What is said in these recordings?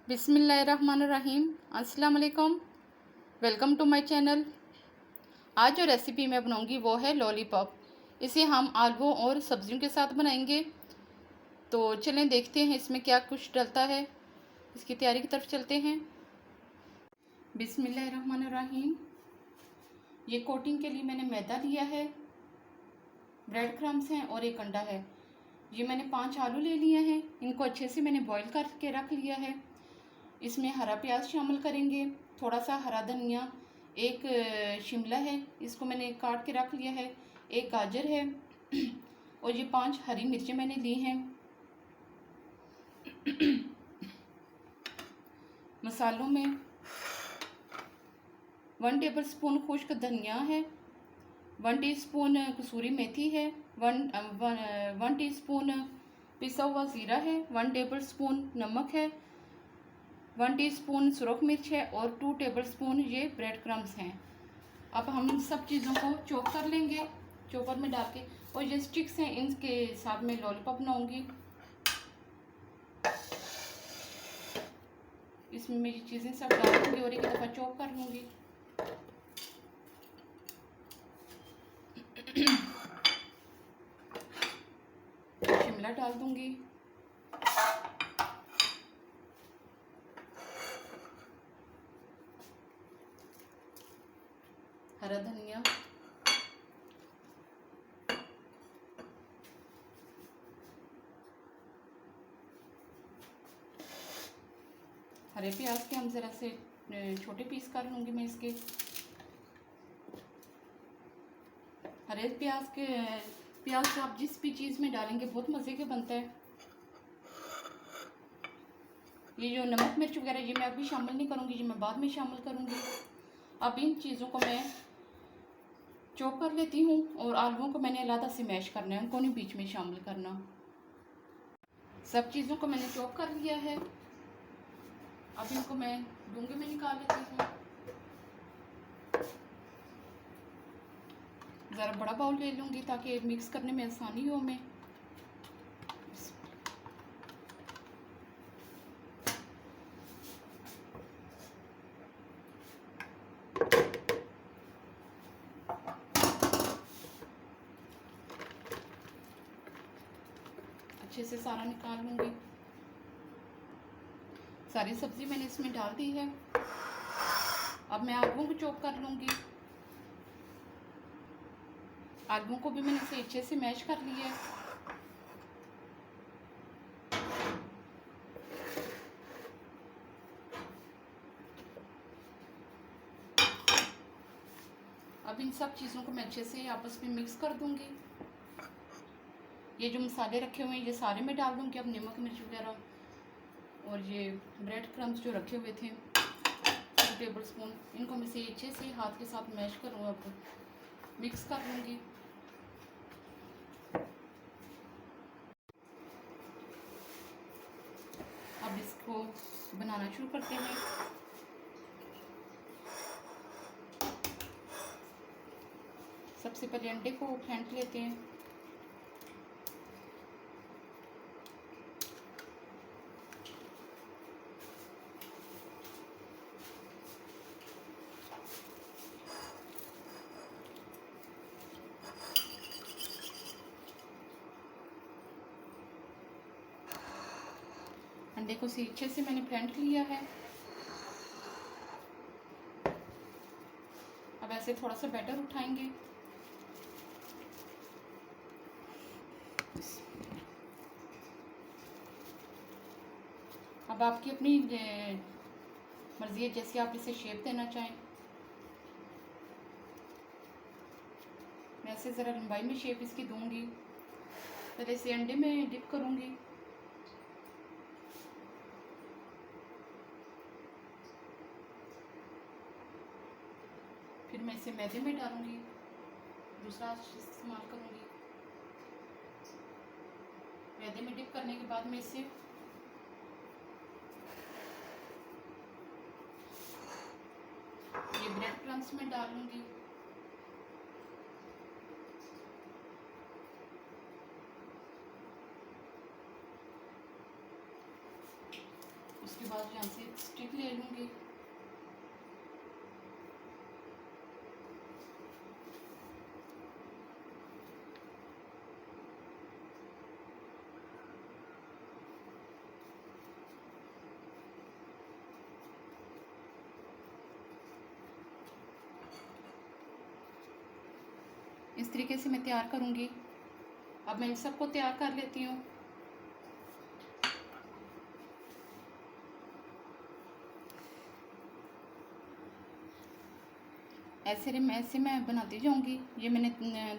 बिस्मिल्लाहिर्रहमानिर्रहीम। अस्सलाम वालेकुम। Welcome to my channel. आज जो रेसिपी मैं बनाऊंगी वो है लॉलीपॉप। इसे हम आलू और सब्जियों के साथ बनाएंगे। तो चलें देखते हैं इसमें क्या कुछ डलता है। इसकी तैयारी की तरफ चलते हैं। बिस्मिल्लाहिर्रहमानिर्रहीम। ये कोटिंग के लिए मैंने मैदा लिया है, ब्रेड क्रम्स हैं और एक अंडा है। ये मैंने 5 आलू ले लिए हैं। इनको अच्छे से मैंने बॉईल करके रख लिया है। इसमें हरा प्याज शामिल करेंगे, थोड़ा सा हरा धनिया, एक शिमला है, इसको मैंने काट के रख लिया है, एक गाजर है और ये 5 हरी मिर्चें मैंने ली हैं। मसालों में 1 टेबलस्पून खुश्क धनिया है, 1 टीस्पून कसूरी मेथी है, 1 टीस्पून पिसा हुआ ज़ीरा है, 1 टेबलस्पून नमक है, 1 टीस्पून सुरख मिर्च है और 2 टेबलस्पून ये ब्रेड क्रम्स हैं। अब हम सब चीज़ों को चॉप कर लेंगे चॉपर में डाल के। और ये स्टिक्स हैं, इनके साथ मैं लॉलीपॉप बनाऊंगी। इसमें मैं ये चीज़ें सब डाल दूँगी और एक दफ़ा चॉप कर लूँगी। शिमला डाल दूँगी, हरा धनिया, हरे प्याज के हम ज़रा से छोटे पीस कर लूँगी मैं इसके। हरे प्याज आप जिस भी चीज़ में डालेंगे बहुत मज़े के बनता है। ये जो नमक मिर्च वगैरह ये मैं अभी शामिल नहीं करूँगी, ये मैं बाद में शामिल करूँगी। अब इन चीज़ों को मैं चॉप कर लेती हूँ और आलूओं को मैंने अलग से मैश करना है, उनको नहीं बीच में शामिल करना। सब चीज़ों को मैंने चॉप कर लिया है। अब इनको मैं डूंगे में निकाल लेती हूँ। ज़रा बड़ा बाउल ले लूँगी ताकि मिक्स करने में आसानी हो हमें। अच्छे से सारा निकाल लूँगी। सारी सब्ज़ी मैंने इसमें डाल दी है। अब मैं आलूओं को चॉप कर लूँगी। आलूओं को भी मैंने इसे अच्छे से मैश कर लिया है। अब इन सब चीज़ों को मैं अच्छे से आपस में मिक्स कर दूँगी। ये जो मसाले रखे हुए हैं ये सारे मैं डाल दूँगी। अब नमक मिर्च वगैरह और ये ब्रेड क्रम्स जो रखे हुए थे 2 टेबलस्पून, इनको मैं से अच्छे से हाथ के साथ मैश करूँ, अब मिक्स कर लूँगी। अब इसको बनाना शुरू करते हैं। सबसे पहले अंडे को फेंट लेते हैं। अंडे को अच्छे से मैंने फेंट लिया है। अब ऐसे थोड़ा सा बैटर उठाएंगे। अब आपकी अपनी मर्ज़ी है जैसे आप इसे शेप देना चाहें। मैं ऐसे ज़रा लंबाई में शेप इसकी दूंगी। पहले इसे अंडे में डिप करूंगी। फिर मैं इसे मैदे में डालूंगी, दूसरा इस्तेमाल करूंगी। मैदे में डिप करने के बाद मैं इसे ये ब्रेड क्रम्स में डालूंगी। उसके बाद बाद यहाँ से स्टिक ले लूँगी। इस तरीके से मैं तैयार करूँगी। अब मैं इन सबको तैयार कर लेती हूँ। ऐसे मैं बनाती जाऊँगी। ये मैंने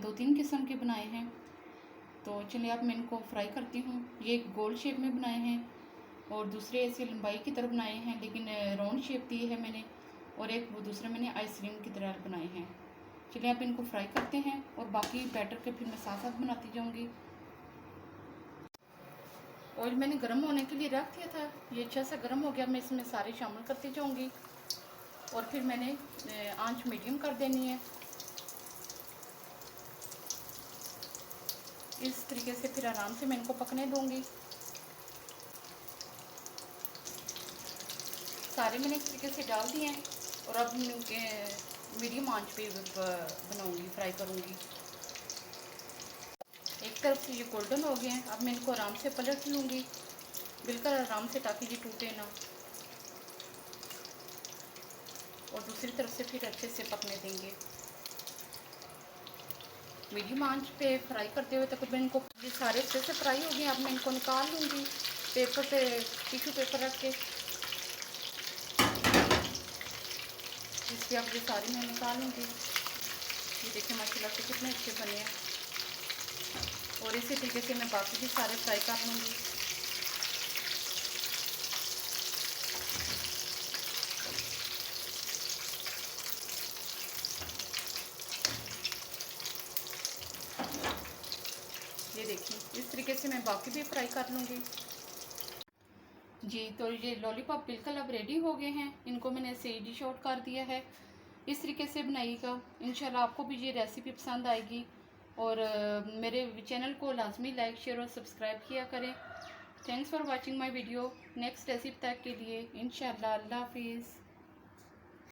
2-3 किस्म के बनाए हैं। तो चलिए अब मैं इनको फ्राई करती हूँ। ये गोल शेप में बनाए हैं और दूसरे ऐसे लंबाई की तरह बनाए हैं, लेकिन राउंड शेप दी है मैंने, और एक वो दूसरे मैंने आइसक्रीम की तरह बनाए हैं। चलिए अब इनको फ्राई करते हैं और बाकी बैटर के फिर मैं साथ साथ बनाती जाऊँगी। ऑयल मैंने गर्म होने के लिए रख दिया था, ये अच्छा सा गर्म हो गया। मैं इसमें सारे शामिल करती जाऊँगी और फिर मैंने आंच मीडियम कर देनी है। इस तरीके से फिर आराम से मैं इनको पकने दूँगी। सारे मैंने इस तरीके से डाल दिए हैं और अब मीडियम आंच पे बनाऊँगी, फ्राई करूँगी। एक तरफ से ये गोल्डन हो गए हैं। अब मैं इनको आराम से पलट लूँगी, बिल्कुल आराम से, ताकि ये टूटे ना, और दूसरी तरफ से फिर अच्छे से पकने देंगे। मीडियम आंच पे फ्राई करते हुए तकरीबन इनको, ये सारे अच्छे से फ्राई हो गए। अब मैं इनको निकाल लूँगी पेपर पे, टिश्यू पेपर रख के। इसके अब ये सारी मैं निकाल लूँगी। ये देखिए माशाल्लाह से कितने अच्छे बने हैं। और इसी तरीके से मैं बाकी भी सारे फ्राई कर लूँगी। ये देखिए इस तरीके से मैं बाकी भी फ्राई कर लूँगी। जी, तो ये लॉलीपॉप बिल्कुल अब रेडी हो गए हैं। इनको मैंने ऐसे डिश आउट कर दिया है। इस तरीके से बनाइएगा, इंशाल्लाह आपको भी ये रेसिपी पसंद आएगी। और मेरे चैनल को लाजमी लाइक, शेयर और सब्सक्राइब किया करें। Thanks for watching my video. Next recipe तक के लिए इंशाल्लाह, अल्लाह हाफिज़।